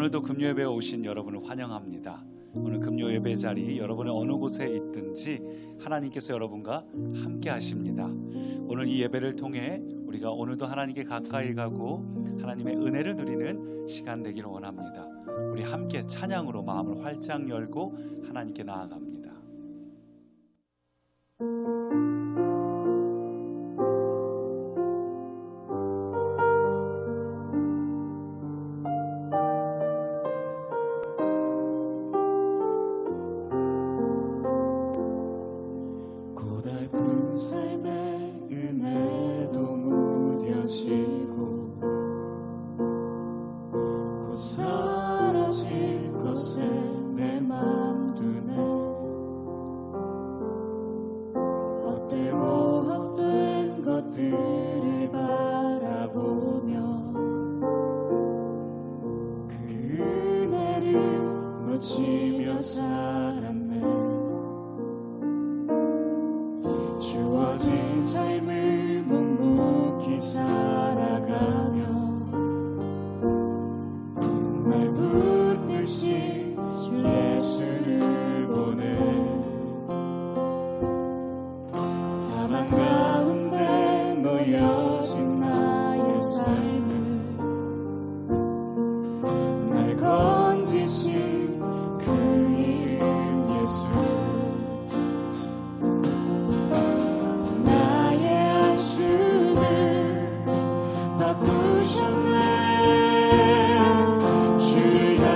오늘도 금요 예배에 오신 여러분을 환영합니다. 오늘 금요 예배 자리 여러분의 어느 곳에 있든지 하나님께서 여러분과 함께 하십니다. 오늘 이 예배를 통해 우리가 오늘도 하나님께 가까이 가고 하나님의 은혜를 누리는 시간 되기를 원합니다. 우리 함께 찬양으로 마음을 활짝 열고 하나님께 나아갑니다. 고달픈 삶의 은혜도 무뎌지고 곧 사라질 것에 내 맘 두네. 헛되고 헛된 것들을 바라보며 그 은혜를 놓치며 살았네. 주어진 삶을 묵묵히 살아가며 날 붙드신 주 예수를 보내. 사망 가운데 놓여진 나의 삶을 날 건지신 그 이름 예수. 바꾸셨네. 주를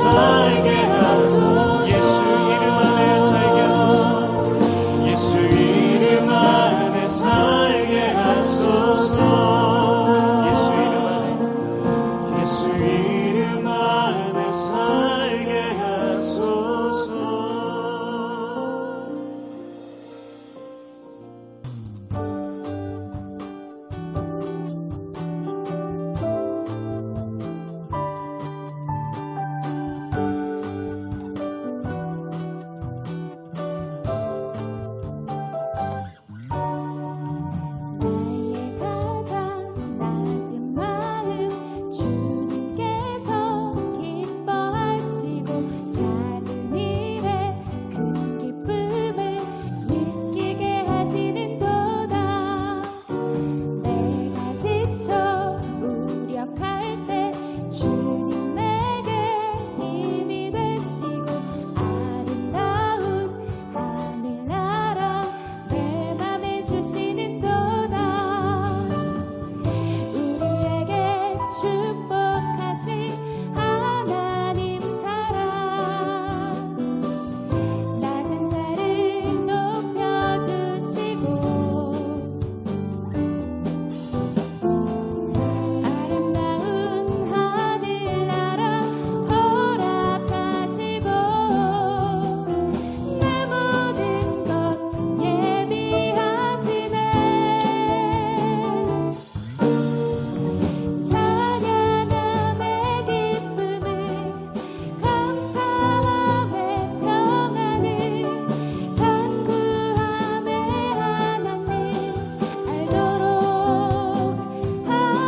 살게 하소서. 예수 이름 안에 살게 하소서. 예수 이름 안에 살게 하소서. 예수 이름 안에 예수 이름 안에 살게 하소서. 나의 가장 낮은 마음 주님께서 기뻐하시고 작은 일에 큰 기쁨을 느끼게 하시는도다. 내가 지쳐 무력할 때 주님 내게 힘이 되시고 아름다운 하늘나라 내 맘에 주시는도다. 우리에게 축복하신 하나님 사랑 낮은 자를 높여주시고 아름다운 하늘나라 허락하시고 내 모든 것 예비하시네. 찬양함의 기쁨을 감사함의 평안을 간구함의 하나님 알도록 나의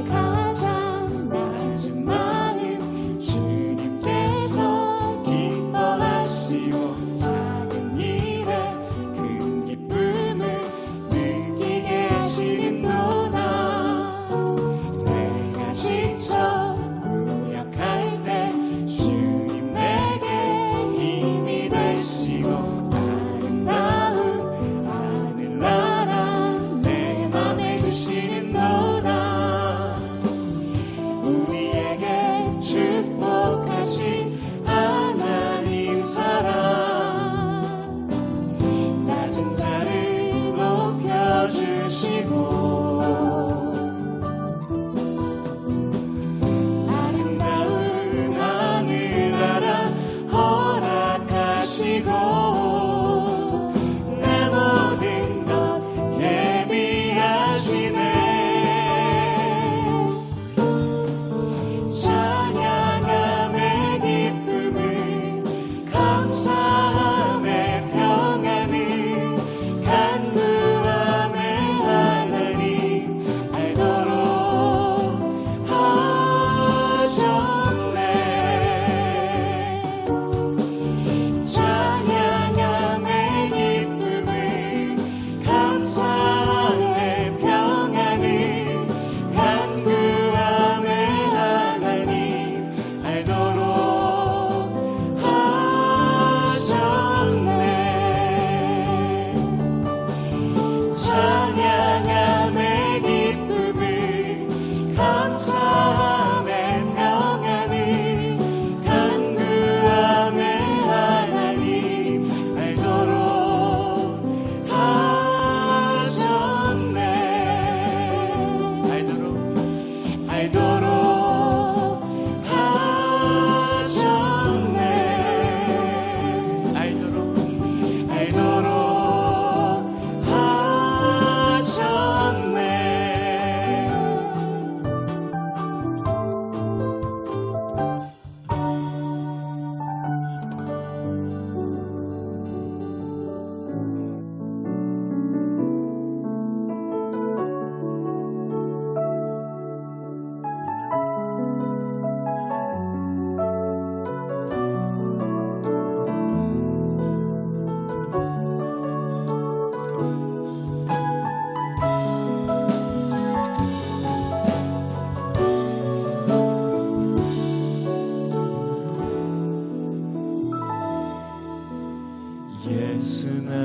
가장 낮은 마음 주님께서 기뻐하시고 작은 일에 큰 기쁨을 느끼게 하시는도다. 내가 지쳐 무력할 때 주님 내게 힘이 되시고 아름다운 하늘나라 내 맘에 주시는도다. 우리에게 축복하신 하나님 사랑 낮은 자를 높여주시고 아름다운 하늘나라 허락하시고 내 모든 것 예비하시네. 찬양함의 기쁨을 감사함의 평안을 간구함의 하나님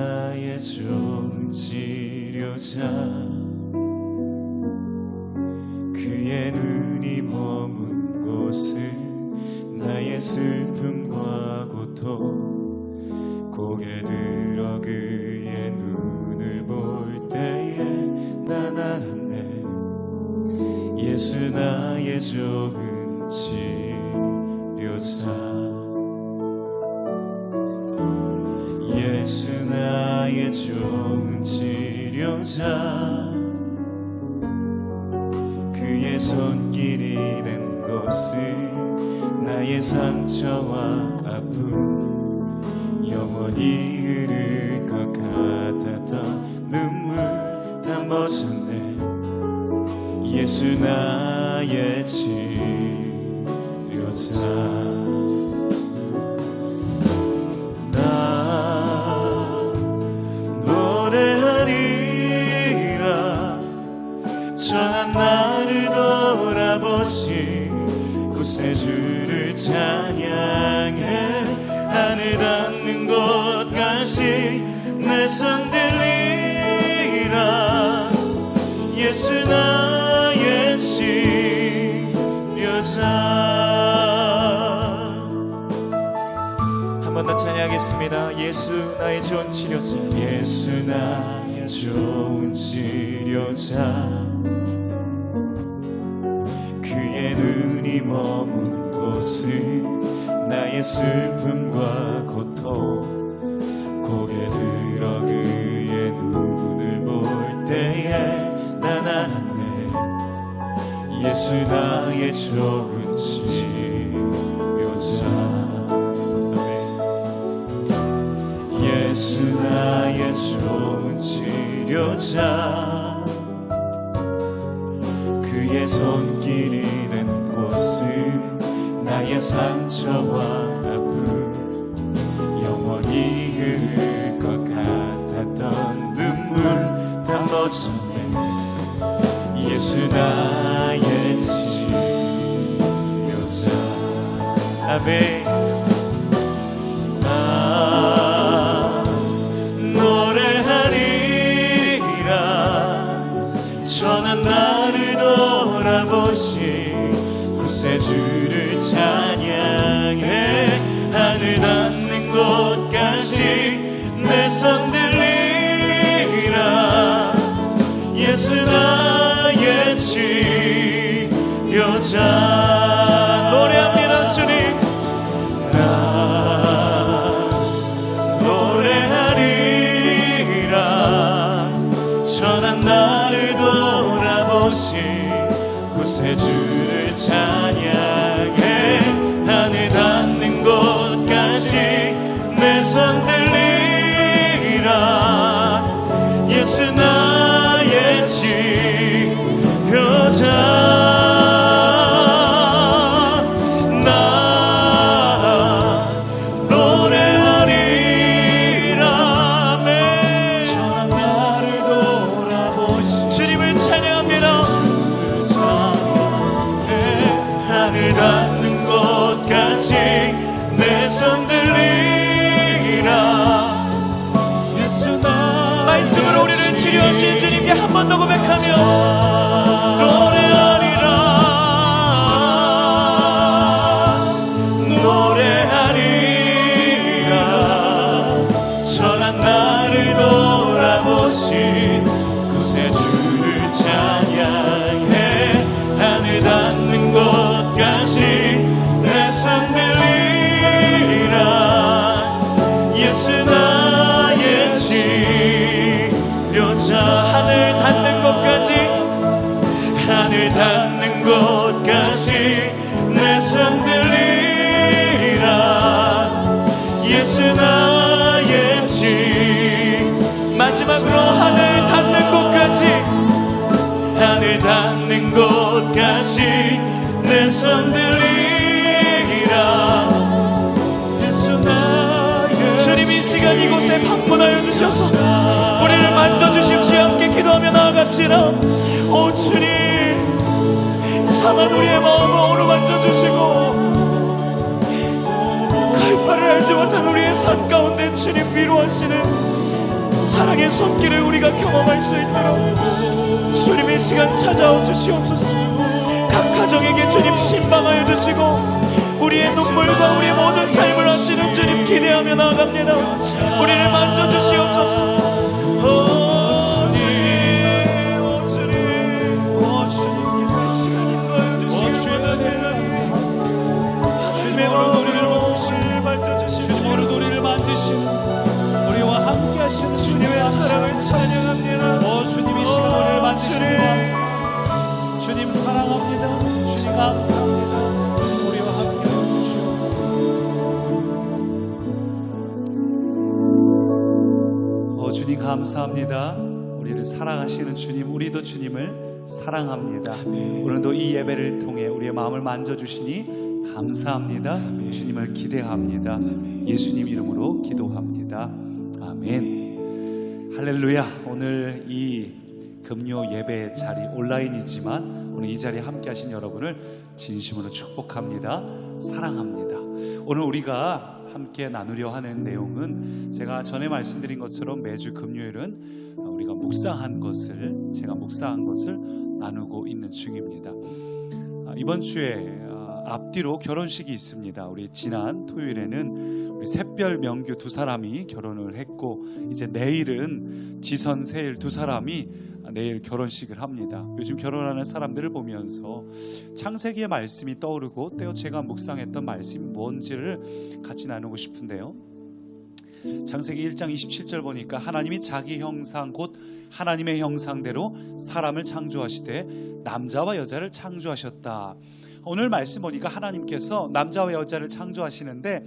나의 좋은 치료자 그의 눈이 머문 곳은 나의 슬픔과 고통 고개 들어 그의 눈을 볼 때에 난 알았네 예수 나의 좋은 치료자 예수 나의 좋은 치료자 그의 손길이 된 것은 나의 상처와 아픔 영원히 흐를 것 같았던 눈물 다 멎었네 예수 나의 치료자 노래하리라 전한 나를 돌아보신 구세주를 찬양해 하늘 닿는 곳까지 내 손 들리라 예수 나의 치료자 한 번 더 찬양하겠습니다. 예수 나의 좋은 치료자 예수 나의 좋은 치료자 그의 눈이 머문 곳은 나의 슬픔과 고통 고개 들어 그의 눈을 볼 때에 난 알았네 예수 나의 좋은 치료자 예수 나의 좋은 치료자 그의 손길이 된 곳은 나의 상처와 아픔 영원히 흐를 것 같았던 눈물 다 멎었네 예수 나의 치료자 아멘 전한 나를 돌아보신 구세주를 찬양해 하늘 닿는 곳까지 내 손 들리라 예수 나의 치료자 노래합니다 주님 노래하리라 전한 나를 돌아보신 구세주를 찬양해 하늘 닿는 곳까지 내 손 들리라 예수 나의 치료자 나 노래하리라 아멘 전한 나를 돌아보신 주님을 찬양합니다 하늘 닿는 곳까지 내 손 들리라 예수 나 말씀으로 우리를 치료하신 주님께 한 번 더 고백하며 노래하리라 노래하리라 전한 나를 돌아보신 구세주를 찬양해 하늘 닿는 곳까지 내 손 들리라 예수 나의 치료자 하늘 닿는 곳까지 하늘 닿는 곳까지 내 손 들리라 예수 나의 마지막으로 하늘 닿는 곳까지 하늘 닿는 곳까지 내 손 들리라 예수 나의 주님 이 시간 이곳에 방문하여 주셔서 우리를 만져주십시오. 함께 기도하며 나아갑시다. 오 주님 상한 우리의 마음을 어루만져 주시고 갈 바를 알지 못한 우리의 삶 가운데 주님 위로하시는 사랑의 손길을 우리가 경험할 수 있도록 주님의 시간 찾아오 주시옵소서. 각 가정에게 주님 신방하여 주시고 우리의 눈물과 우리의 모든 삶을 하시는 주님 기대하며 나아갑니다. 우리를 만져주시옵소서. 주님으로 우리를 만지시고 우리와 함께 하시는 주님의 사랑을 찬양합니다. 주님이 시간 우리를 만지시고 감사합니다. 주님 사랑합니다. 주님 감사합니다. 우리와 함께 해주시옵소서. 주님 감사합니다. 우리를 사랑하시는 주님, 우리도 주님을 사랑합니다. 오늘도 이 예배를 통해 우리의 마음을 만져주시니 감사합니다. 주님을 기대합니다. 예수님 이름으로 기도합니다. 아멘. 할렐루야. 오늘 이 금요 예배 자리 온라인이지만 오늘 이 자리에 함께 하신 여러분을 진심으로 축복합니다. 사랑합니다. 오늘 우리가 함께 나누려 하는 내용은 제가 전에 말씀드린 것처럼 매주 금요일은 우리가 제가 묵상한 것을 나누고 있는 중입니다. 이번 주에 앞뒤로 결혼식이 있습니다. 우리 지난 토요일에는 우리 샛별 명규 두 사람이 결혼을 했고 이제 내일은 지선 세일 두 사람이 내일 결혼식을 합니다. 요즘 결혼하는 사람들을 보면서 창세기의 말씀이 떠오르고 또 제가 묵상했던 말씀이 뭔지를 같이 나누고 싶은데요. 창세기 1장 27절 보니까 하나님이 자기 형상 곧 하나님의 형상대로 사람을 창조하시되 남자와 여자를 창조하셨다. 오늘 말씀 보니까 하나님께서 남자와 여자를 창조하시는데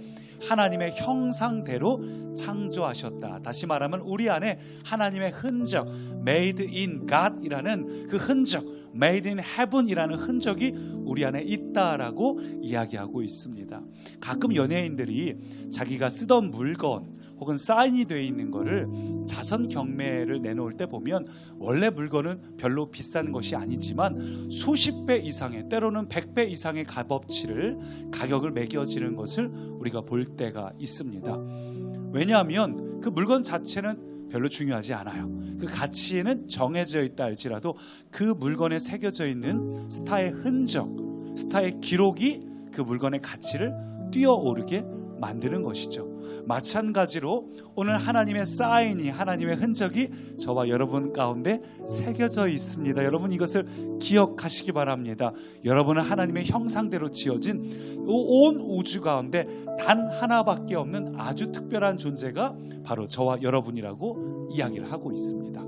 하나님의 형상대로 창조하셨다. 다시 말하면 우리 안에 하나님의 흔적, made in God 이라는 그 흔적, made in heaven 이라는 흔적이 우리 안에 있다라고 이야기하고 있습니다. 가끔 연예인들이 자기가 쓰던 물건 혹은 사인이 되어 있는 거를 자선 경매를 내놓을 때 보면 원래 물건은 별로 비싼 것이 아니지만 수십 배 이상의, 때로는 100배 이상의 가격을 매겨지는 것을 우리가 볼 때가 있습니다. 왜냐하면 그 물건 자체는 별로 중요하지 않아요. 그 가치에는 정해져 있다 할지라도 그 물건에 새겨져 있는 스타의 흔적, 스타의 기록이 그 물건의 가치를 뛰어오르게 만드는 것이죠. 마찬가지로 오늘 하나님의 사인이, 하나님의 흔적이 저와 여러분 가운데 새겨져 있습니다. 여러분 이것을 기억하시기 바랍니다. 여러분은 하나님의 형상대로 지어진 온 우주 가운데 단 하나밖에 없는 아주 특별한 존재가 바로 저와 여러분이라고 이야기를 하고 있습니다.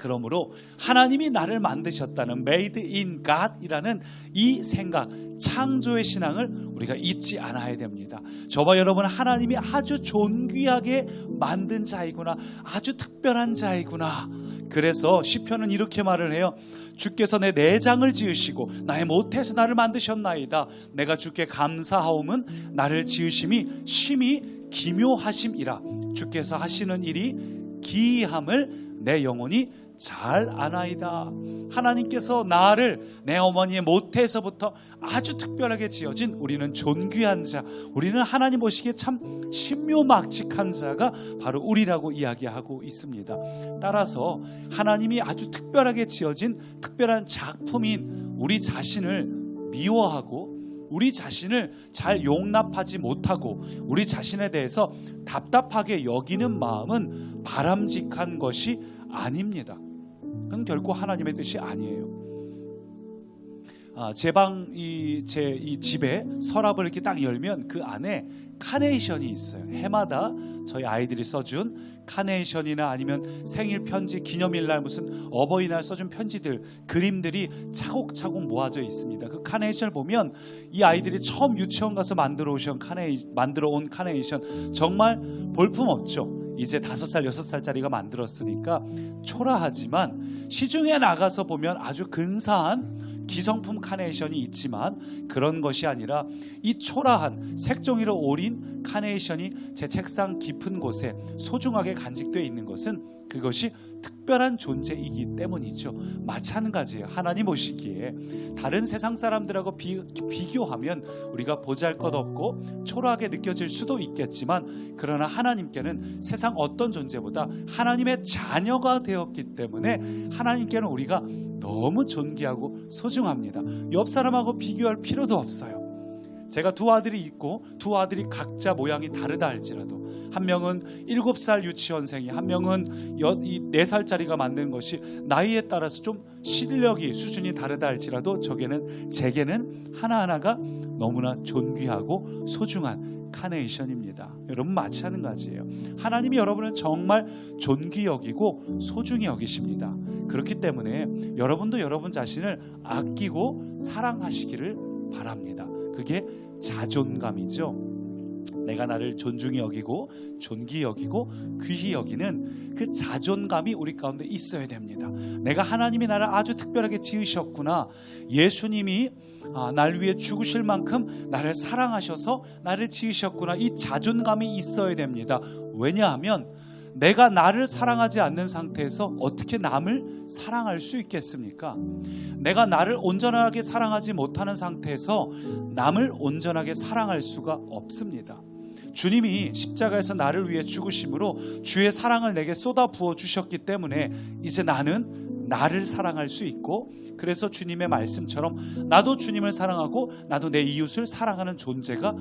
그러므로 하나님이 나를 만드셨다는 made in God이라는 이 생각, 창조의 신앙을 우리가 잊지 않아야 됩니다. 저와 여러분은 하나님이 아주 존귀하게 만든 자이구나, 아주 특별한 자이구나. 그래서 시편은 이렇게 말을 해요. 주께서 내 내장을 지으시고 나의 모태에서 나를 만드셨나이다. 내가 주께 감사하옴은 나를 지으심이 심히 기묘하심이라. 주께서 하시는 일이 기이함을 내 영혼이 잘 아나이다. 하나님께서 나를 내 어머니의 모태에서부터 아주 특별하게 지어진 우리는 존귀한 자, 우리는 하나님 보시기에 참 신묘막측한 자가 바로 우리라고 이야기하고 있습니다. 따라서 하나님이 아주 특별하게 지어진 특별한 작품인 우리 자신을 미워하고 우리 자신을 잘 용납하지 못하고 우리 자신에 대해서 답답하게 여기는 마음은 바람직한 것이 아닙니다. 그건 결코 하나님의 뜻이 아니에요. 제 이 집에 서랍을 이렇게 딱 열면 그 안에 카네이션이 있어요. 해마다 저희 아이들이 써준 카네이션이나 아니면 생일 편지, 기념일날 무슨 어버이날 써준 편지들, 그림들이 차곡차곡 모아져 있습니다. 그 카네이션을 보면 이 아이들이 처음 유치원 가서 만들어 온 카네이션 정말 볼품없죠. 이제 5살, 6살짜리가 만들었으니까 초라하지만 시중에 나가서 보면 아주 근사한 기성품 카네이션이 있지만 그런 것이 아니라 이 초라한 색종이로 오린 카네이션이 제 책상 깊은 곳에 소중하게 간직되어 있는 것은 그것이 특별한 존재이기 때문이죠. 마찬가지예요. 하나님 보시기에 다른 세상 사람들하고 비교하면 우리가 보잘것없고 초라하게 느껴질 수도 있겠지만, 그러나 하나님께는 세상 어떤 존재보다 하나님의 자녀가 되었기 때문에 하나님께는 우리가 너무 존귀하고 소중합니다. 옆 사람하고 비교할 필요도 없어요. 제가 두 아들이 있고 두 아들이 각자 모양이 다르다 할지라도, 한 명은 7살 유치원생이, 한 명은 4살짜리가 만든 것이 나이에 따라서 좀 실력이 수준이 다르다 할지라도 제게는 하나하나가 너무나 존귀하고 소중한 카네이션입니다. 여러분 마찬가지예요. 하나님이 여러분을 정말 존귀 여기고 소중히 여기십니다. 그렇기 때문에 여러분도 여러분 자신을 아끼고 사랑하시기를 바랍니다. 그게 자존감이죠. 내가 나를 존중히 여기고 존귀 여기고 귀히 여기는 그 자존감이 우리 가운데 있어야 됩니다. 내가 하나님이 나를 아주 특별하게 지으셨구나, 예수님이 날 위해 죽으실 만큼 나를 사랑하셔서 나를 지으셨구나, 이 자존감이 있어야 됩니다. 왜냐하면 내가 나를 사랑하지 않는 상태에서 어떻게 남을 사랑할 수 있겠습니까? 내가 나를 온전하게 사랑하지 못하는 상태에서 남을 온전하게 사랑할 수가 없습니다. 주님이 십자가에서 나를 위해 죽으심으로 주의 사랑을 내게 쏟아 부어 주셨기 때문에 이제 나는 나를 사랑할 수 있고, 그래서 주님의 말씀처럼 나도 주님을 사랑하고 나도 내 이웃을 사랑하는 존재가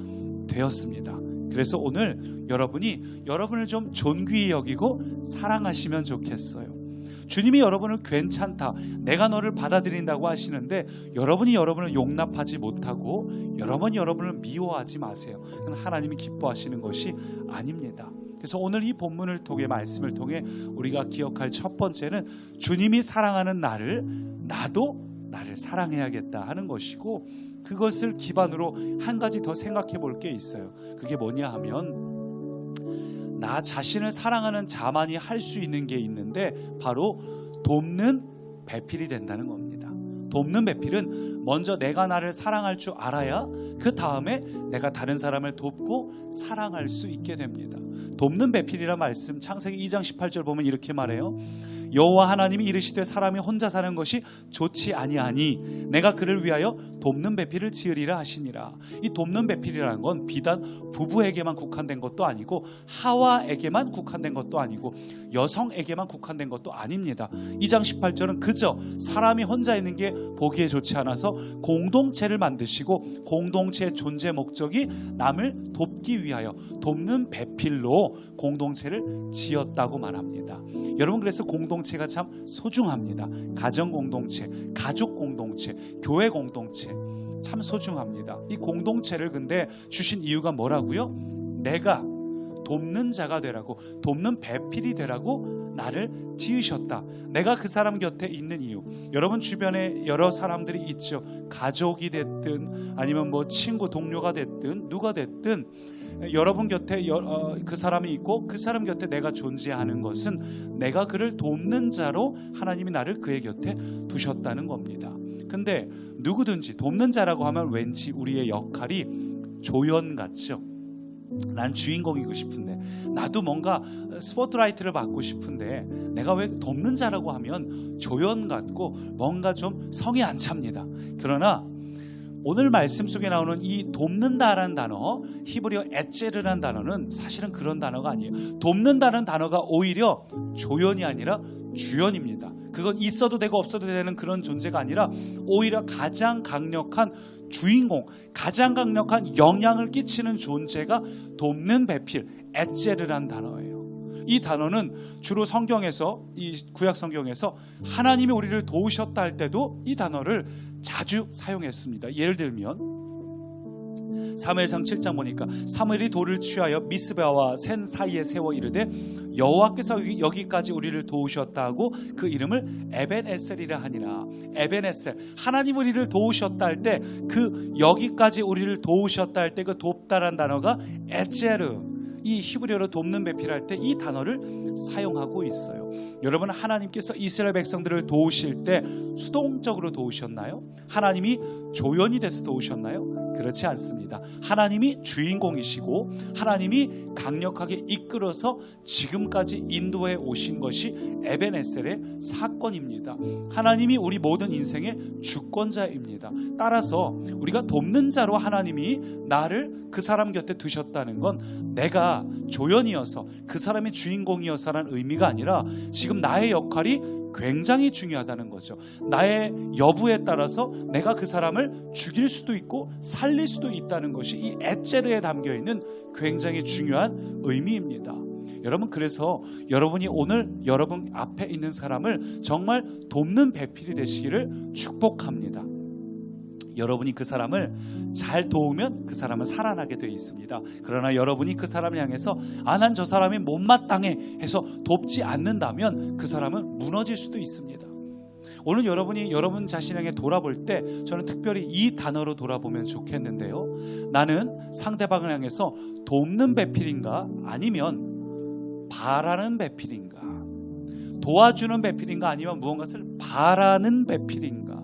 되었습니다. 그래서 오늘 여러분을 좀 존귀히 여기고 사랑하시면 좋겠어요. 주님이 여러분을 괜찮다, 내가 너를 받아들인다고 하시는데, 여러분이 여러분을 용납하지 못하고 여러분을 미워하지 마세요. 그건 하나님이 기뻐하시는 것이 아닙니다. 그래서 오늘 이 본문을 통해, 말씀을 통해 우리가 기억할 첫 번째는 주님이 사랑하는 나도 나를 사랑해야겠다 하는 것이고, 그것을 기반으로 한 가지 더 생각해 볼 게 있어요. 그게 뭐냐 하면, 나 자신을 사랑하는 자만이 할 수 있는 게 있는데 바로 돕는 배필이 된다는 겁니다. 돕는 배필은 먼저 내가 나를 사랑할 줄 알아야 그 다음에 내가 다른 사람을 돕고 사랑할 수 있게 됩니다. 돕는 배필이란 말씀 창세기 2장 18절 보면 이렇게 말해요. 여호와 하나님이 이르시되 사람이 혼자 사는 것이 좋지 아니하니 내가 그를 위하여 돕는 배필을 지으리라 하시니라. 이 돕는 배필이라는 건 비단 부부에게만 국한된 것도 아니고 하와에게만 국한된 것도 아니고 여성에게만 국한된 것도 아닙니다. 2장 18절은 그저 사람이 혼자 있는 게 보기에 좋지 않아서 공동체를 만드시고 공동체의 존재 목적이 남을 돕기 위하여 돕는 배필로 공동체를 지었다고 말합니다. 여러분, 그래서 공동체가 참 소중합니다. 가정 공동체, 가족 공동체, 교회 공동체 참 소중합니다. 이 공동체를 근데 주신 이유가 뭐라고요? 내가 돕는 자가 되라고, 돕는 배필이 되라고 나를 지으셨다. 내가 그 사람 곁에 있는 이유, 여러분 주변에 여러 사람들이 있죠. 가족이 됐든 아니면 뭐 친구 동료가 됐든 누가 됐든 여러분 곁에 그 사람이 있고 그 사람 곁에 내가 존재하는 것은 내가 그를 돕는 자로 하나님이 나를 그의 곁에 두셨다는 겁니다. 근데 누구든지 돕는 자라고 하면 왠지 우리의 역할이 조연 같죠. 난 주인공이고 싶은데, 나도 뭔가 스포트라이트를 받고 싶은데 내가 왜 돕는 자라고 하면 조연 같고 뭔가 좀 성이 안 찹니다. 그러나 오늘 말씀 속에 나오는 이 돕는다라는 단어, 히브리어 에체르라는 단어는 사실은 그런 단어가 아니에요. 돕는다는 단어가 오히려 조연이 아니라 주연입니다. 그건 있어도 되고 없어도 되는 그런 존재가 아니라 오히려 가장 강력한 주인공, 가장 강력한 영향을 끼치는 존재가 돕는 배필, 에체르라는 단어예요. 이 단어는 주로 성경에서, 이 구약 성경에서 하나님이 우리를 도우셨다 할 때도 이 단어를 자주 사용했습니다. 예를 들면 사무엘상 7장 보니까 사무엘이 돌을 취하여 미스바와 센 사이에 세워 이르되 여호와께서 여기까지 우리를 도우셨다 하고 그 이름을 에벤에셀이라 하니라. 에벤에셀, 하나님 우리를 도우셨다 할 때, 그 여기까지 우리를 도우셨다 할 때 그 돕다란 단어가 에체르, 이 히브리어로 돕는 배필할 때 이 단어를 사용하고 있어요. 여러분, 하나님께서 이스라엘 백성들을 도우실 때 수동적으로 도우셨나요? 하나님이 조연이 돼서 도우셨나요? 그렇지 않습니다. 하나님이 주인공이시고 하나님이 강력하게 이끌어서 지금까지 인도해 오신 것이 에베네셀의 사건입니다. 하나님이 우리 모든 인생의 주권자입니다. 따라서 우리가 돕는 자로 하나님이 나를 그 사람 곁에 두셨다는 건 내가 조연이어서 그 사람의 주인공이어서라는 의미가 아니라 지금 나의 역할이 굉장히 중요하다는 거죠. 나의 여부에 따라서 내가 그 사람을 죽일 수도 있고 살릴 수도 있다는 것이 이 에제르에 담겨있는 굉장히 중요한 의미입니다. 여러분, 그래서 여러분이 오늘 여러분 앞에 있는 사람을 정말 돕는 배필이 되시기를 축복합니다. 여러분이 그 사람을 잘 도우면 그 사람은 살아나게 되어 있습니다. 그러나 여러분이 그 사람을 향해서 난 저 사람이 못마땅해 해서 돕지 않는다면 그 사람은 무너질 수도 있습니다. 오늘 여러분이 여러분 자신을 향해 돌아볼 때 저는 특별히 이 단어로 돌아보면 좋겠는데요. 나는 상대방을 향해서 돕는 배필인가 아니면 바라는 배필인가, 도와주는 배필인가 아니면 무언가를 바라는 배필인가.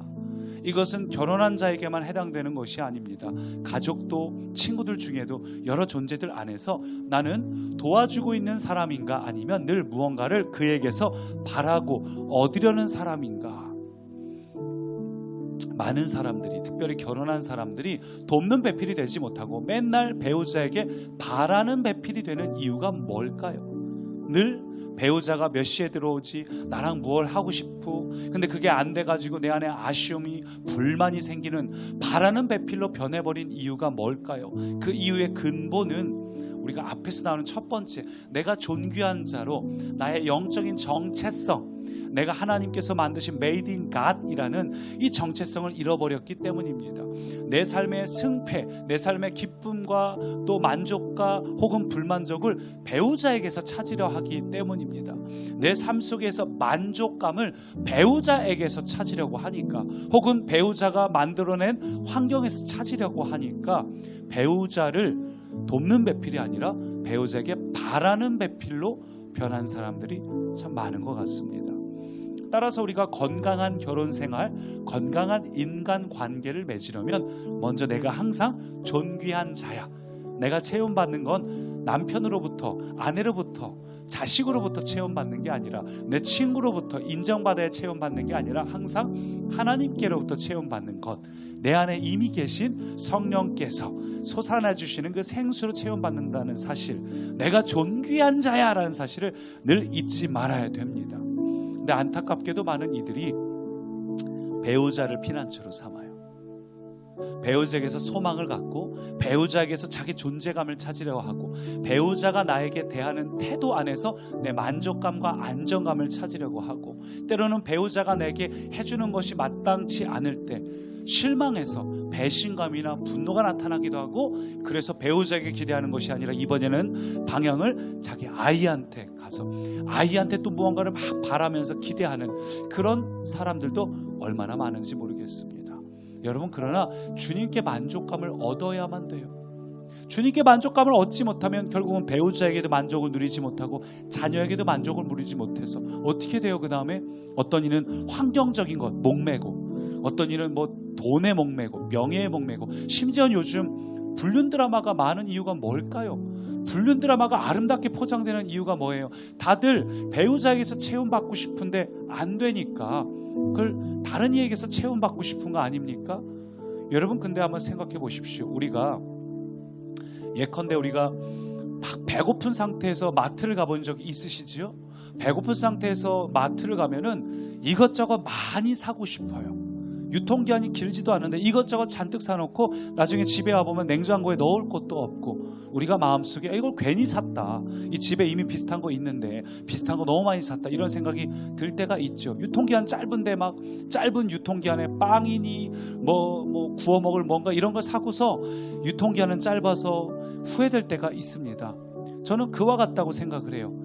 이것은 결혼한 자에게만 해당되는 것이 아닙니다. 가족도 친구들 중에도 여러 존재들 안에서 나는 도와주고 있는 사람인가 아니면 늘 무언가를 그에게서 바라고 얻으려는 사람인가. 많은 사람들이, 특별히 결혼한 사람들이 돕는 배필이 되지 못하고 맨날 배우자에게 바라는 배필이 되는 이유가 뭘까요? 늘 배우자가 몇 시에 들어오지, 나랑 무얼 하고 싶고, 근데 그게 안 돼가지고 내 안에 아쉬움이, 불만이 생기는 바라는 배필로 변해버린 이유가 뭘까요? 그 이유의 근본은 우리가 앞에서 나오는 첫 번째, 내가 존귀한 자로 나의 영적인 정체성, 내가 하나님께서 만드신 Made in God이라는 이 정체성을 잃어버렸기 때문입니다. 내 삶의 승패, 내 삶의 기쁨과 또 만족과 혹은 불만족을 배우자에게서 찾으려 하기 때문입니다. 내 삶 속에서 만족감을 배우자에게서 찾으려고 하니까, 혹은 배우자가 만들어낸 환경에서 찾으려고 하니까 배우자를 돕는 배필이 아니라 배우자에게 바라는 배필로 변한 사람들이 참 많은 것 같습니다. 따라서 우리가 건강한 결혼 생활, 건강한 인간 관계를 맺으려면 먼저 내가 항상 존귀한 자야. 내가 체험받는 건 남편으로부터, 아내로부터, 자식으로부터 체험받는 게 아니라, 내 친구로부터 인정받아야 체험받는 게 아니라 항상 하나님께로부터 체험받는 것, 내 안에 이미 계신 성령께서 솟아나 주시는 그 생수로 체험받는다는 사실, 내가 존귀한 자야라는 사실을 늘 잊지 말아야 됩니다. 근데 안타깝게도 많은 이들이 배우자를 피난처로 삼아요. 배우자에게서 소망을 갖고, 배우자에게서 자기 존재감을 찾으려고 하고, 배우자가 나에게 대하는 태도 안에서 내 만족감과 안정감을 찾으려고 하고, 때로는 배우자가 내게 해주는 것이 마땅치 않을 때 실망해서 배신감이나 분노가 나타나기도 하고, 그래서 배우자에게 기대하는 것이 아니라 이번에는 방향을 자기 아이한테 가서 아이한테 또 무언가를 막 바라면서 기대하는 그런 사람들도 얼마나 많은지 모르겠습니다. 여러분, 그러나 주님께 만족감을 얻어야만 돼요. 주님께 만족감을 얻지 못하면 결국은 배우자에게도 만족을 누리지 못하고 자녀에게도 만족을 누리지 못해서 어떻게 돼요? 그 다음에 어떤 이는 환경적인 것 목매고, 어떤 이는 뭐 돈에 목매고, 명예에 목매고, 심지어 요즘 불륜 드라마가 많은 이유가 뭘까요? 불륜 드라마가 아름답게 포장되는 이유가 뭐예요? 다들 배우자에게서 체험받고 싶은데 안 되니까 그걸 다른 이에게서 체험받고 싶은 거 아닙니까? 여러분, 근데 한번 생각해 보십시오. 우리가 예컨대 우리가 막 배고픈 상태에서 마트를 가본 적 있으시지요? 배고픈 상태에서 마트를 가면은 이것저것 많이 사고 싶어요. 유통기한이 길지도 않은데 이것저것 잔뜩 사놓고 나중에 집에 와보면 냉장고에 넣을 곳도 없고, 우리가 마음속에 이걸 괜히 샀다, 이 집에 이미 비슷한 거 있는데 비슷한 거 너무 많이 샀다, 이런 생각이 들 때가 있죠. 유통기한 짧은데 막 짧은 유통기한에 빵이니 뭐 구워 먹을 뭔가 이런 걸 사고서 유통기한은 짧아서 후회될 때가 있습니다. 저는 그와 같다고 생각을 해요.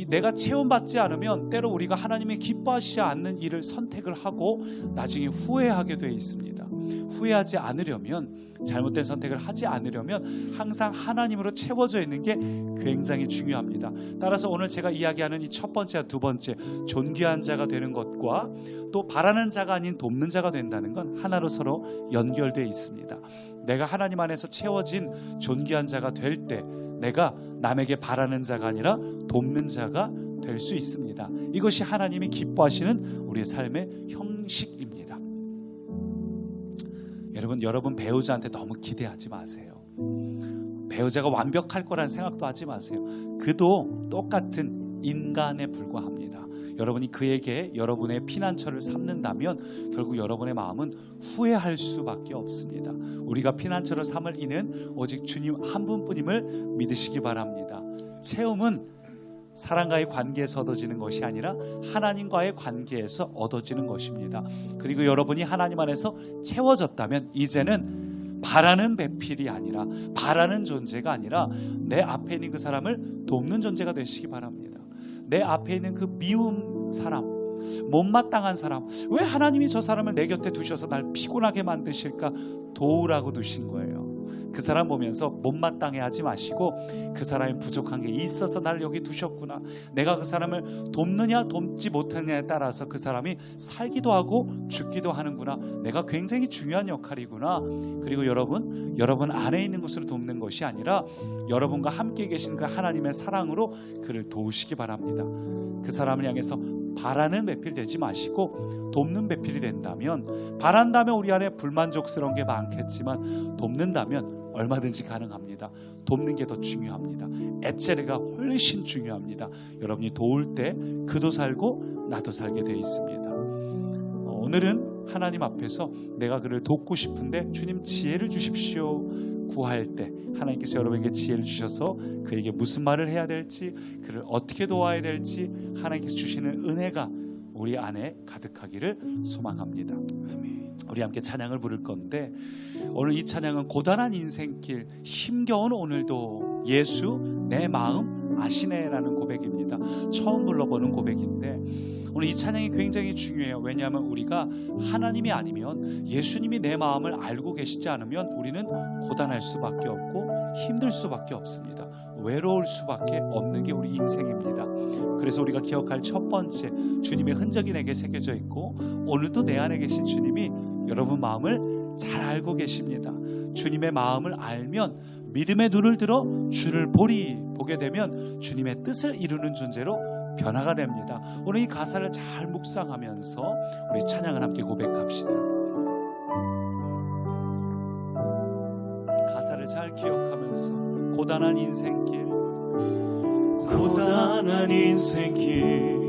내가 체험받지 않으면 때로 우리가 하나님의 기뻐하시지 않는 일을 선택을 하고 나중에 후회하게 되어 있습니다. 후회하지 않으려면, 잘못된 선택을 하지 않으려면 항상 하나님으로 채워져 있는 게 굉장히 중요합니다. 따라서 오늘 제가 이야기하는 이 첫 번째와 두 번째, 존귀한 자가 되는 것과 또 바라는 자가 아닌 돕는 자가 된다는 건 하나로 서로 연결되어 있습니다. 내가 하나님 안에서 채워진 존귀한 자가 될 때 내가 남에게 바라는 자가 아니라 돕는 자가 될 수 있습니다. 이것이 하나님이 기뻐하시는 우리의 삶의 형식입니다. 여러분 배우자한테 너무 기대하지 마세요. 배우자가 완벽할 거란 생각도 하지 마세요. 그도 똑같은 인간에 불과합니다. 여러분이 그에게 여러분의 피난처를 삼는다면 결국 여러분의 마음은 후회할 수밖에 없습니다. 우리가 피난처를 삼을 이는 오직 주님 한 분뿐임을 믿으시기 바랍니다. 채움은 사람과의 관계에서 얻어지는 것이 아니라 하나님과의 관계에서 얻어지는 것입니다. 그리고 여러분이 하나님 안에서 채워졌다면 이제는 바라는 배필이 아니라, 바라는 존재가 아니라 내 앞에 있는 그 사람을 돕는 존재가 되시기 바랍니다. 내 앞에 있는 그 미운 사람, 못마땅한 사람, 왜 하나님이 저 사람을 내 곁에 두셔서 날 피곤하게 만드실까? 도우라고 두신 거예요. 그 사람 보면서 못마땅해 하지 마시고, 그 사람이 부족한 게 있어서 나를 여기 두셨구나, 내가 그 사람을 돕느냐 돕지 못하느냐에 따라서 그 사람이 살기도 하고 죽기도 하는구나, 내가 굉장히 중요한 역할이구나. 그리고 여러분 안에 있는 것으로 돕는 것이 아니라 여러분과 함께 계신 그 하나님의 사랑으로 그를 도우시기 바랍니다. 그 사람을 향해서 바라는 배필 되지 마시고 돕는 배필이 된다면, 바란다면 우리 안에 불만족스러운 게 많겠지만 돕는다면 얼마든지 가능합니다. 돕는 게 더 중요합니다. 에체르가 훨씬 중요합니다. 여러분이 도울 때 그도 살고 나도 살게 되어 있습니다. 오늘은 하나님 앞에서 내가 그를 돕고 싶은데 주님 지혜를 주십시오 구할 때 하나님께서 여러분에게 지혜를 주셔서 그에게 무슨 말을 해야 될지, 그를 어떻게 도와야 될지 하나님께서 주시는 은혜가 우리 안에 가득하기를 소망합니다. 우리 함께 찬양을 부를 건데, 오늘 이 찬양은 고단한 인생길, 힘겨운 오늘도 예수 내 마음 아시네라는 고백입니다. 처음 불러보는 고백인데 오늘 이 찬양이 굉장히 중요해요. 왜냐하면 우리가 하나님이 아니면, 예수님이 내 마음을 알고 계시지 않으면 우리는 고단할 수밖에 없고 힘들 수밖에 없습니다. 외로울 수밖에 없는 게 우리 인생입니다. 그래서 우리가 기억할 첫 번째, 주님의 흔적이 내게 새겨져 있고 오늘도 내 안에 계신 주님이 여러분 마음을 잘 알고 계십니다. 주님의 마음을 알면 믿음의 눈을 들어 주를 보게 되면 주님의 뜻을 이루는 존재로 변화가 됩니다. 오늘 이 가사를 잘 묵상하면서 우리 찬양을 함께 고백합시다. 가사를 잘 기억하면서 고단한 인생길, 고단한 인생길,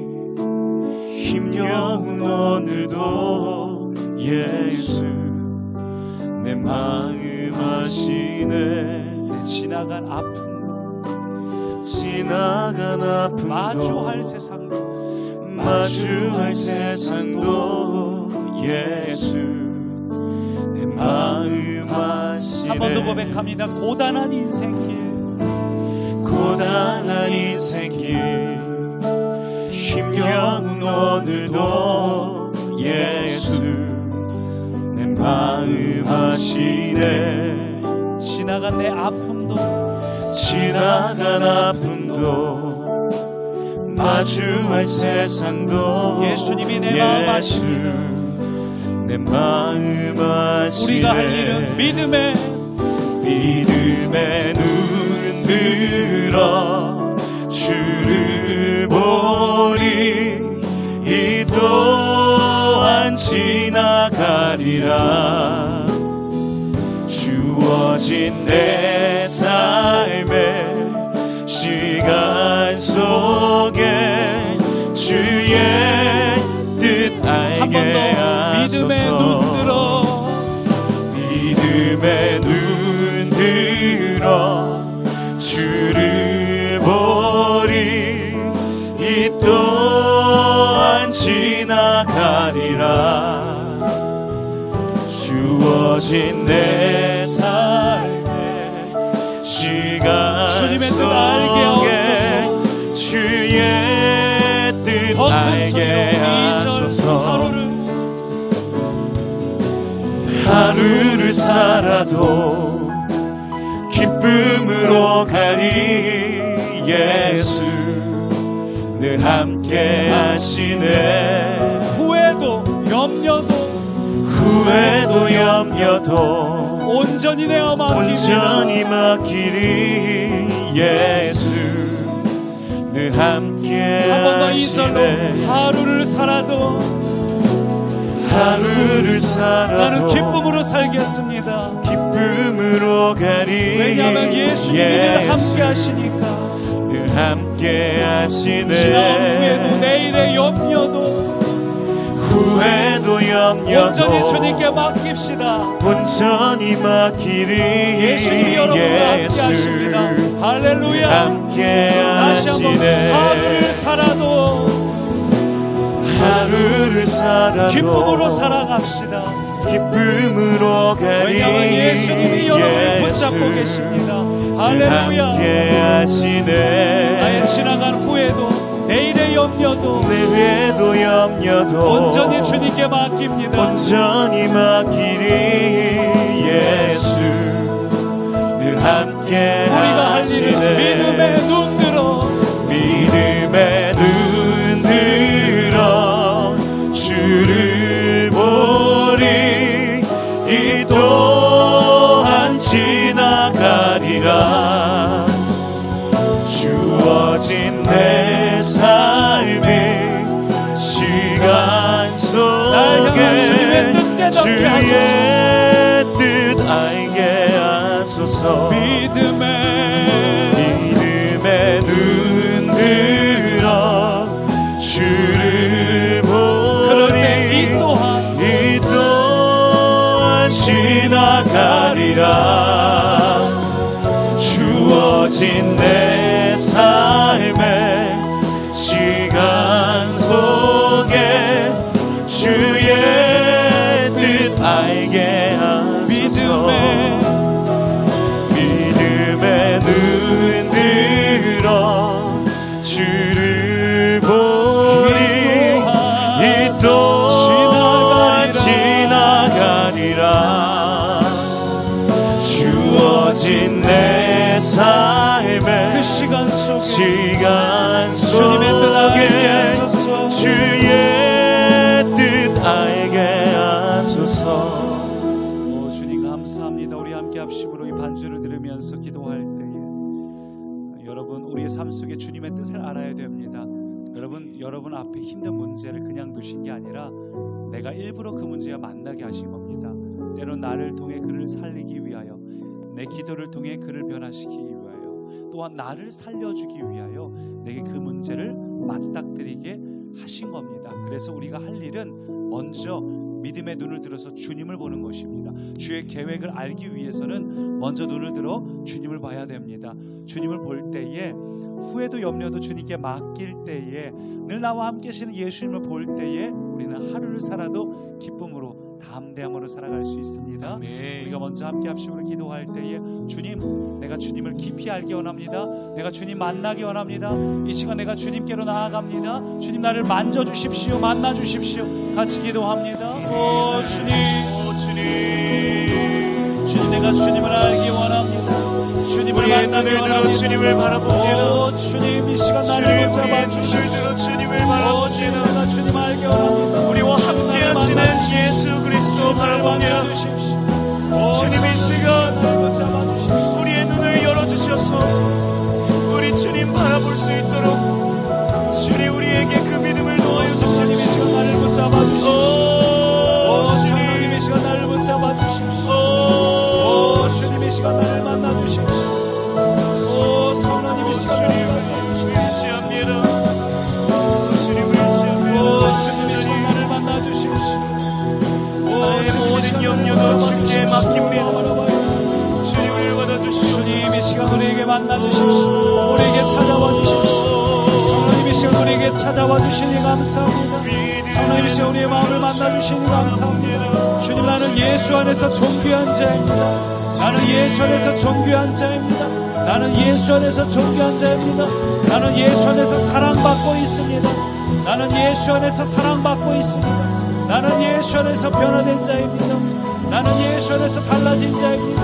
힘겨운 오늘도 예수 내 마음 아시네. 내 지나간 아픔도 마주할 세상도 예수 내 마음 아시네. 한 번 더 고백합니다. 고단한 인생길, 힘겨운 오늘도 예수 내 마음 아시네. 지나간 내 아픔도 마주할 세상도 예수님이 내 마음 아시네. 내 마음 아시네. 우리가 할 일은 믿음의 눈 들어 주를 보리. 이 또한 지나가리라. 주어진 내 삶의 시간 속에 주의 뜻 한 번 알게 더 믿음의 눈 들어, 믿음의 눈 들어 주를 보리. 이 또한 지나가리라. 주어진 내 삶의 시간 주님의 뜻 속에 알게 하옵소서. 주의 뜻 더 큰 알게 소리로 이 절 하소서. 하루를 살아도 기쁨으로 가리. 예수 늘 함께 하시네. 후회도 염려도 온전히 내어 온전히 맡기리. 예수 늘 함께 한 번 더 이 절로 하시네. 하루를 살아도 나는 기쁨으로 살겠습니다. 기쁨으로 가리. 왜냐하면 예수님이 늘 함께 하시니까. 늘 함께 하시네. 지나온 후에도 내일의 염려도 온전히 주님께 맡깁시다. 온전히 맡기리. 예수님이 여러분과 함께 하십니다. 할렐루야. 함께 다시 한번 하시네. 하루를 살아도 기쁨으로 살아갑시다. 기쁨으로 가리. 왜냐하면 예수님이 여러분을 붙잡고 계십니다. 할렐루야. 함께 하시네. 나의 지나간 후에도 내일의 염려도 온전히 주님께 맡깁니다. 온전히 맡기리. 예수 늘 함께 우리가 할 일은 하시네. 믿음의 눈 들어 주를 보리. 이 또한 지나가리라. 주어진 내 삶의 시간 속에 주의 뜻 알게 하소서. 믿음의 눈 들어 주를 보리. 이 또한 지나가리라. 주어진 내 삶의 시간 속에 주의 뜻 알게 하소서. 믿음의 눈 들어 주를 보리. 이 또한 지나가리라. 주어진 내 삶의 그 시간 속에 주님의 뜻 알게 하소서. 주의 뜻 알게 하소서. 주님 감사합니다. 우리 함께 합심으로 이 반주를 들으면서 기도할 때에 여러분 우리의 삶 속에 주님의 뜻을 알아야 됩니다. 여러분 앞에 힘든 문제를 그냥 두신 게 아니라 내가 일부러 그 문제와 만나게 하신 겁니다. 때론 나를 통해 그를 살리기 위하여, 내 기도를 통해 그를 변화시키기 위하여, 또한 나를 살려주기 위하여 내게 그 문제를 맞닥뜨리게 하신 겁니다. 그래서 우리가 할 일은 먼저 믿음의 눈을 들어서 주님을 보는 것입니다. 주의 계획을 알기 위해서는 먼저 눈을 들어 주님을 봐야 됩니다. 주님을 볼 때에 후회도 염려도 주님께 맡길 때에 늘 나와 함께 계시는 예수님을 볼 때에 우리는 하루를 살아도 기쁨으로 담대함으로 살아갈 수 있습니다. 우리가 먼저 함께 합심으로 기도할 때에 주님, 내가 주님을 깊이 알기 원합니다. 내가 주님 만나기 원합니다. 이 시간 내가 주님께로 나아갑니다. 주님 나를 만져주십시오. 만나주십시오. 같이 기도합니다. 오 주님, 주님 내가 주님을 알기 원합니다. 주님을 만나기 원합니다. 주님을 바라봅니다. 오 주님 이 시간 나를 붙잡아주십시오. 주님을 오 주님 내가 주님 알기 원합니다. 우리와 함께 하시는 예수 그리스도 바라봅니다. 주님 이 시간 우리의 눈을 열어주셔서 우리 주님 바라볼 수 있도록 주님 우리에게 그 믿음을 놓아여 주시옵소서. 주님 이 시간 나를 붙잡아 주십시오. 오 주님 이 시간 나를 붙잡아 주십시오. 오 주님 이 시간 나를 만나 주십시오. 오 성령님 이 시간 나를 만나 주십시오. 의지합니다. 주님을 의지합니다. 오 주님 이 시간 나를 만나 주십시오. 나의 모든 염려도 주님께 맡깁니다. 주님을 받아주시옵소서. 주님 이 시간 우리에게 만나 주십시오. 우리에게 찾아와 주십시오. 성령님 이 시간 우리에게 찾아와 주시니 감사합니다. 성령님 이 시간 우리의 마음을 만나 주시니 감사합니다. 주님 나는 예수 안에서 존귀한 자입니다. 나는 예수 안에서 존귀한 자입니다. 나는 예수 안에서 존귀한 자입니다. 나는 예수 안에서 사랑받고 있습니다. 나는 예수 안에서 사랑받고 있습니다. 나는 예수 안에서 변화된 자입니다. 나는 예수 안에서 달라진 자입니다.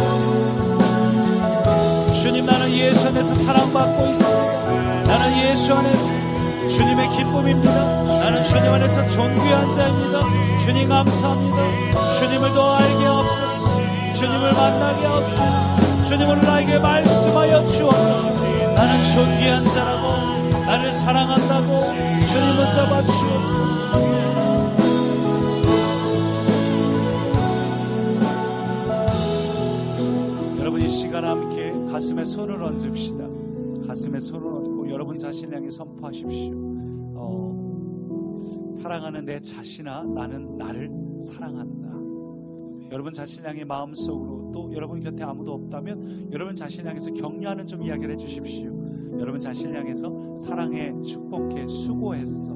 주님, 나는 예수 안에서 사랑받고 있습니다. 나는 예수 안에서 주님의 기쁨입니다. 나는 주님 안에서 존귀한 자입니다. 주님 감사합니다. 주님을 더 알게 하옵소서. 주님을 만나게 하옵소서. 주님 오늘 나에게 말씀하여 주옵소서. 나는 존귀한 자라고, 나를 사랑한다고 주님 붙잡아 주옵소서. 여러분, 이 시간 함께 가슴에 손을 얹읍시다. 가슴에 손을 얹고 여러분 자신을 향해 선포하십시오. 사랑하는 내 자신아, 나는 나를 사랑한다. 여러분 자신을 향해 마음속으로, 또 여러분 곁에 아무도 없다면 여러분 자신을 향해서 격려하는 좀 이야기를 해주십시오. 여러분 자신을 향해서 사랑해, 축복해, 수고했어,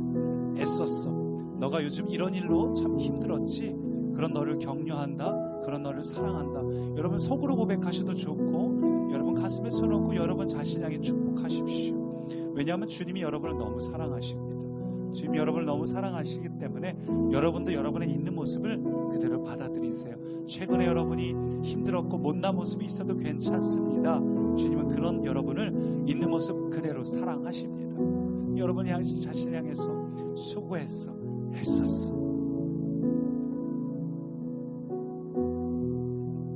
애썼어, 너가 요즘 이런 일로 참 힘들었지, 그런 너를 격려한다, 그런 너를 사랑한다. 여러분 속으로 고백하셔도 좋고, 여러분 가슴에 손 얹고 여러분 자신을 향해 축복하십시오. 왜냐하면 주님이 여러분을 너무 사랑하십니다. 주님이 여러분을 너무 사랑하시기 때문에 여러분도 여러분의 있는 모습을 그대로 받아들이세요. 최근에 여러분이 힘들었고 못난 모습이 있어도 괜찮습니다. 주님은 그런 여러분을 있는 모습 그대로 사랑하십니다. 여러분 자신을 향해서 수고했어, 애썼어,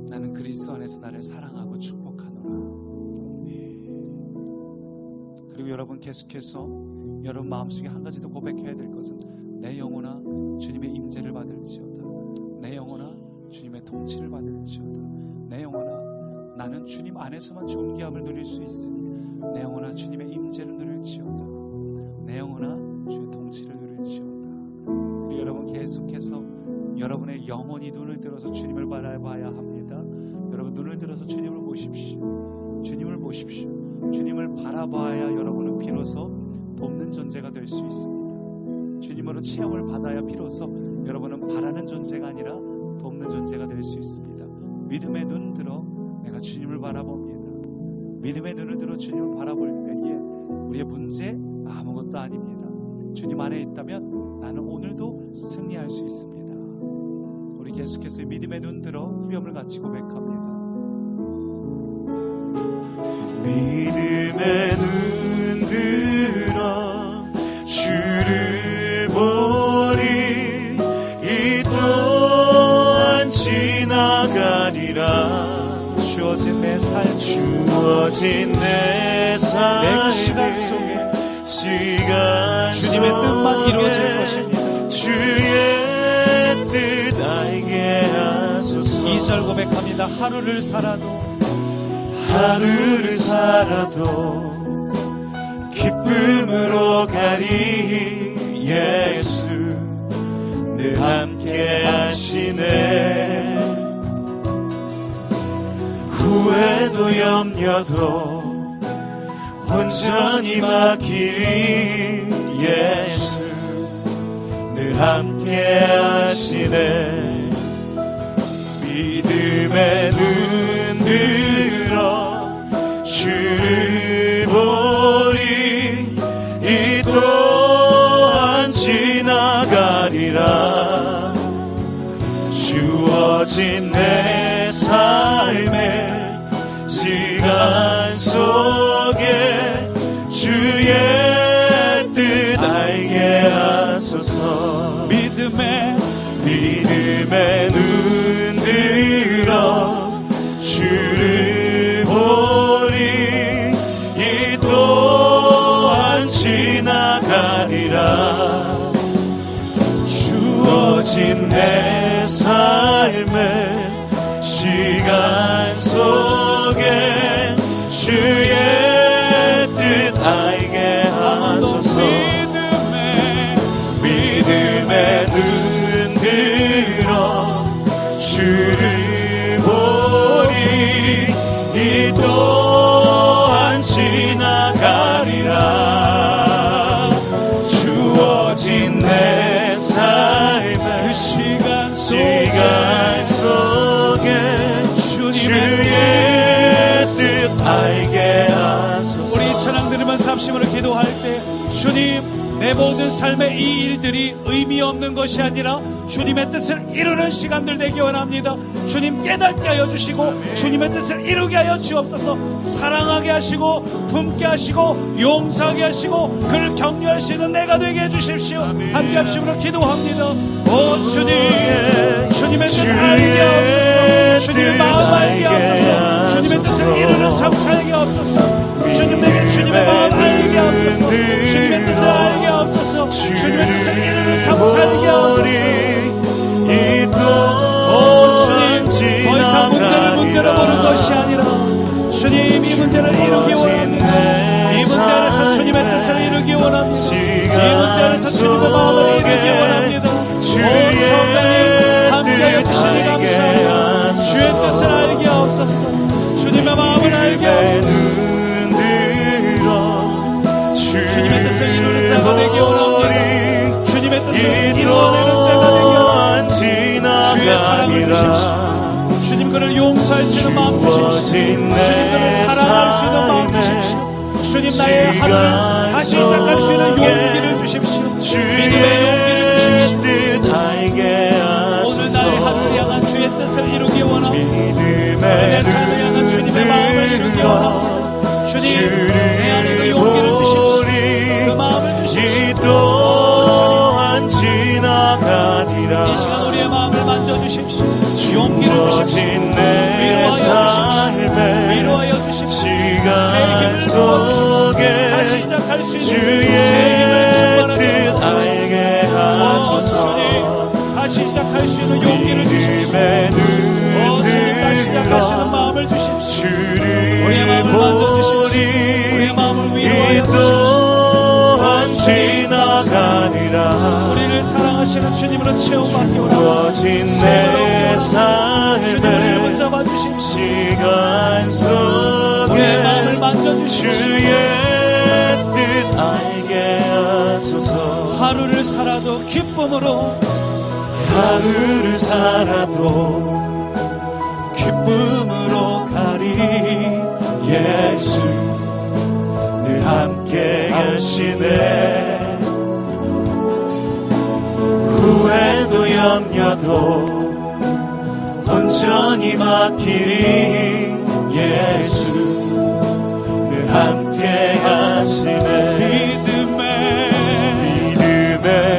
나는 그리스도 안에서 나를 사랑하고 축복하노라. 그리고 여러분 계속해서 여러분 마음속에 한 가지 더 고백해야 될 것은, 내 영혼아 주님의 임재를 받을지어다. 내 영혼아 주님의 통치를 받을지어다. 내 영혼아 나는 주님 안에서만 존귀함을 누릴 수 있으니 내 영혼아 주님의 임재를 누릴지어다. 내 영혼아 주의 통치를 누릴지어다. 그리고 여러분 계속해서 여러분의 영혼이 눈을 들어서 주님을 바라봐야 합니다. 여러분 눈을 들어서 주님을 보십시오. 주님을 보십시오. 주님을 바라봐야 여러분은 비로소 돕는 존재가 될 수 있습니다. 주님으로 체험을 받아야 비로소 여러분은 바라는 존재가 아니라 돕는 존재가 될 수 있습니다. 믿음의 눈 들어 내가 주님을 바라봅니다. 믿음의 눈을 들어 주님을 바라볼 때에 우리의 문제 아무것도 아닙니다. 주님 안에 있다면 나는 오늘도 승리할 수 있습니다. 우리 계속해서 믿음의 눈 들어 후렴을 같이 고백합니다. 믿음의 눈 들어 주를 보리, 이 또한 지나가리라. 주어진 내 삶, 주어진 내 삶의 시간 속에 주님의 뜻만 이루어질 것입니다. 주의 뜻 알게 하소서. 2절 고백합니다. 하루를 살아도 기쁨으로 가리. 예수 늘 함께 하시네. 후회도 염려도 온전히 맡기리. 예수 늘 함께 하시네. 믿음의 눈 들어 주를 보리, 이 또한 지나가리라. 주어진 내 삶의 시간 속에 주의 뜻 알게 하소서. 믿음의 눈 들어 주를 보리, 이 또한 지나가리라. 주어진 내 삶의 시간 속에 주의 뜻 알게 하소서. 믿음의 눈 들어 주를 보리, 이 또한 지나가리라. 주어진 내 삶의 그 시간 속에 주의 뜻 알게 하소서. 우리 찬양 들으면서 합심으로 기도할 때, 주님 내 모든 삶의 이 일들이 의미 없는 것이 아니라 주님의 뜻을 이루는 시간들 되기 원합니다. 주님 깨닫게 하여 주시고 주님의 뜻을 이루게 하여 주옵소서. 사랑하게 하시고 품게 하시고 용서하게 하시고 그를 격려할 수 있는 내가 되게 해주십시오. 함께 합심으로 기도합니다. 오 주님, 주님의 뜻 알게 하옵소서. 주님의 마음 알게 하옵소서. 주님의 뜻을 이루는 삶 살게 하옵소서. 주님 내게 주님의 마음 알게 하옵소서. 주님의 뜻을 알게 하옵소서. 주님의 뜻을 이루는 삶 살게 하옵소서. 오 주님, 더 이상 문제를 문제로 보는 것이 아니라 주님 이 문제를 이루기 원합니다. 이 문제 안에서 주님의 뜻을 이루기 원합니다. 이 문제 안에서 주님의 마음을 이루기 원합니다. 오 성령님 함께하여 주시니 감사합니다. 주의 뜻을 알게 하옵소서. 주님의 마음을 알게 하옵소서. 주님의 뜻을 이루는 자가 되기 원합니다. 주님의 뜻을 이루어내는 자가 되기 원합니다. 주의 사랑을 주십시오. 주님 그를 용서할 수 있는 마음 주십시오. 주님 그를 사랑할 수 있는 마음 주십시오. 주님 나의 하루를 다시 시작할 수 있는 용기를 주십시오. 믿음의 용기를 주십시오. 오늘 나의 하루를 향한 주의 뜻을 이루기 원합니다. 내 삶을 향한 주님의 마음을 이루기 원합니다. 주님 내 안에 그 용기를 주십시오. 그 마음을 주십시오. 이 시간 우리의 마음을 만져주십시오. 용기를 주십시오. 위로하여 주십시오. 위로하여 주십시오. 새 힘을 부어주십시오. 다시 시작할 수 있는 새 힘을 충만하게 하옵소서. 주님 다시 시작할 수 있는 용기를 주십시오. 주님 다시 시작할 수 있는 마음을 주십시오. 우리의 마음을 만져주십시오. 우리의 마음을 위로하여 주십시오. 우리를 사랑하시는 주님으로 체험받기 원합니다. 주님 우리를 붙잡아 주십시오. 우리의 마음을 만져주십시오. 하루를 살아도 기쁨으로 가리 예수 늘 함께 계시네. 후회도 염려도 온전히 맡기리 예수 늘 함께 하시네. 믿음의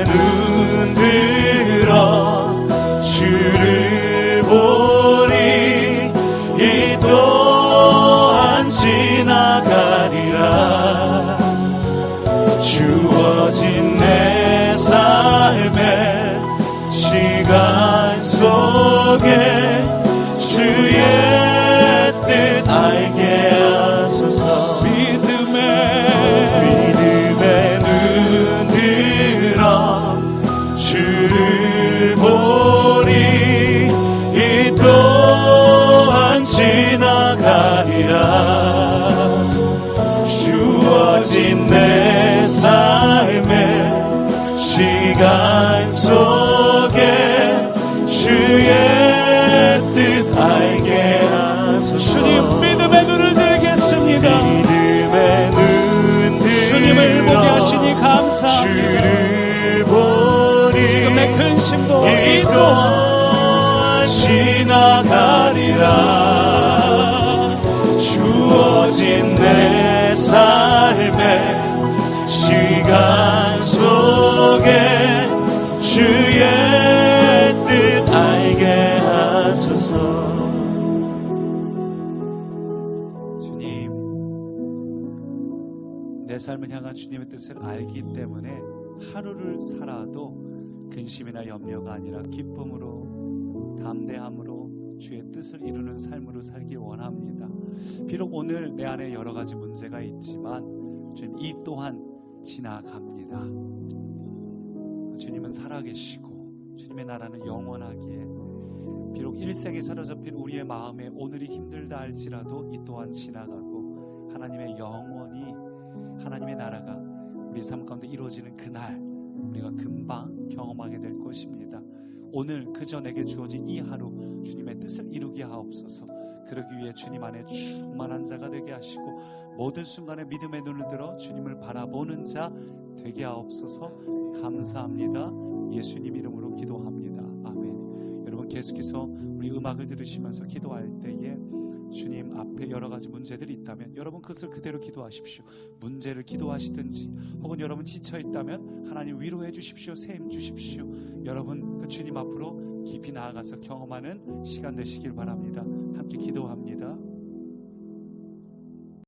눈 들어 주를 보리. 이 또한 지나가리라. 주어진 내 삶의 시간 속에 주의 뜻 알게 하소서. 믿음의 눈 들어 주를 보리. 이 또한 지나가리라. 주어진 내 삶의 시간 속에 주의 뜻 알게 하소서. 주님 믿음의 눈을 들겠습니다. 믿음의 눈 들어 주님을 보게 하시니 감사합니다. 주를 보리. 지금의 근심도 이 또한 지나가리라. 주어진 내 삶의 시간 속에 주의 뜻 알게 하소서. 주님 내 삶을 향한 주님의 뜻을 알기 때문에 하루를 살아도 근심이나 염려가 아니라 기쁨으로 담대함으로 주의 뜻을 이루는 삶으로 살기 원합니다. 비록 오늘 내 안에 여러 가지 문제가 있지만 주님 이 또한 지나갑니다. 주님은 살아계시고 주님의 나라는 영원하기에 비록 일생에 사로잡힌 우리의 마음에 오늘이 힘들다 할지라도 이 또한 지나가고 하나님의 영원히 하나님의 나라가 우리 삶 가운데 이루어지는 그날 우리가 금방 경험하게 될 것입니다. 오늘 그저 내게 주어진 이 하루 주님의 뜻을 이루게 하옵소서. 그러기 위해 주님 안에 충만한 자가 되게 하시고 모든 순간에 믿음의 눈을 들어 주님을 바라보는 자 되게 하옵소서. 감사합니다. 예수님 이름으로 기도합니다. 계속해서 우리 음악을 들으시면서 기도할 때에 주님 앞에 여러 가지 문제들이 있다면 여러분 그것을 그대로 기도하십시오. 문제를 기도하시든지 혹은 여러분 지쳐 있다면 하나님 위로해 주십시오. 셈 주십시오. 여러분 그 주님 앞으로 깊이 나아가서 경험하는 시간 되시길 바랍니다. 함께 기도합니다.